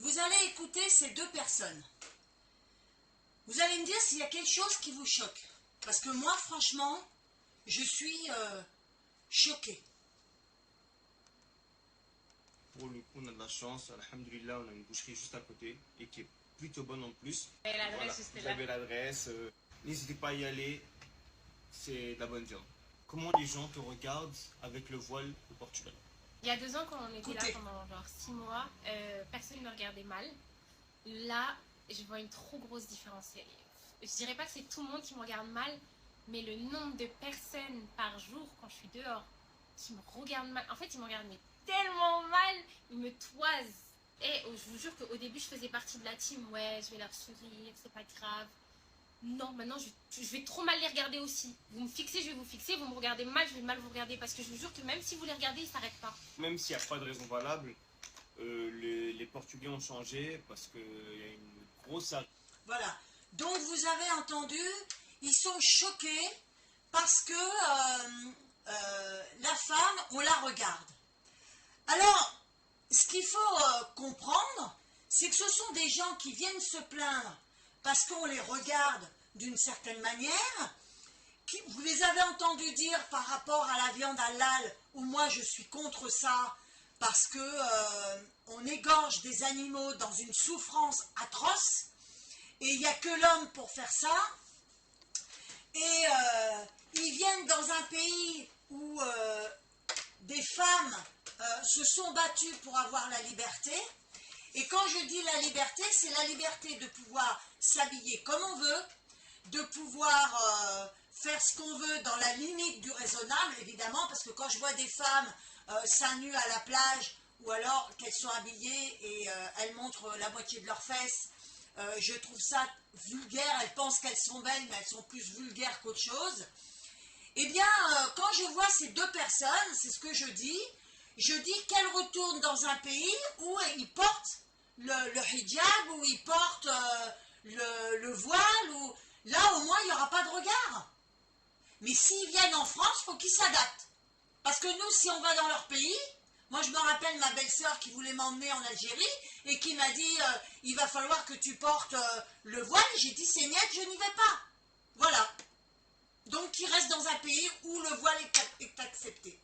vous allez écouter ces deux personnes. Vous allez me dire s'il y a quelque chose qui vous choque. Parce que moi, franchement, je suis choquée. Pour le coup, on a de la chance. Alhamdulillah, on a une boucherie juste à côté et qui est plutôt bonne en plus. Et l'adresse, Voilà, juste vous là. avez l'adresse. N'hésitez pas à y aller. C'est de la bonne viande. Comment les gens te regardent avec le voile au Portugal? Il y a 2 ans, quand on était là Écoutez. pendant genre 6 mois, personne ne me regardait mal. Là, je vois une trop grosse différence. Je dirais pas que c'est tout le monde qui me regarde mal, mais le nombre de personnes par jour, quand je suis dehors, qui me regardent mal. En fait, ils me regardent mais tellement mal, ils me toisent. Et je vous jure qu'au début, je faisais partie de la team. Ouais, je vais leur sourire, c'est pas grave. Non, maintenant, je vais trop mal les regarder aussi. Vous me fixez, je vais vous fixer. Vous me regardez mal, je vais mal vous regarder. Parce que je vous jure que même si vous les regardez, ils s'arrêtent pas. Même s'il n'y a pas de raison valable, les Portugais ont changé parce qu'il y a une grosse... Voilà. Donc vous avez entendu, ils sont choqués parce que la femme, on la regarde. Alors, ce qu'il faut comprendre, c'est que ce sont des gens qui viennent se plaindre parce qu'on les regarde d'une certaine manière. Vous les avez entendus dire par rapport à la viande halal, où moi je suis contre ça, parce que on égorge des animaux dans une souffrance atroce, et il n'y a que l'homme pour faire ça. Et ils viennent dans un pays où des femmes se sont battues pour avoir la liberté. Et quand je dis la liberté, c'est la liberté de pouvoir s'habiller comme on veut, de pouvoir faire ce qu'on veut dans la limite du raisonnable, évidemment, parce que quand je vois des femmes seins nus à la plage, ou alors qu'elles sont habillées et elles montrent la moitié de leurs fesses, je trouve ça vulgaire. Elles pensent qu'elles sont belles, mais elles sont plus vulgaires qu'autre chose. Eh bien, quand je vois ces deux personnes, c'est ce que je dis qu'elles retournent dans un pays où ils portent le hijab, où ils portent le voile, où là au moins il n'y aura pas de regard. Mais s'ils viennent en France, il faut qu'ils s'adaptent. Parce que nous, si on va dans leur pays, moi je me rappelle ma belle-sœur qui voulait m'emmener en Algérie et qui m'a dit il va falloir que tu portes le voile. J'ai dit c'est net, je n'y vais pas. Voilà. Donc ils restent dans un pays où le voile est accepté.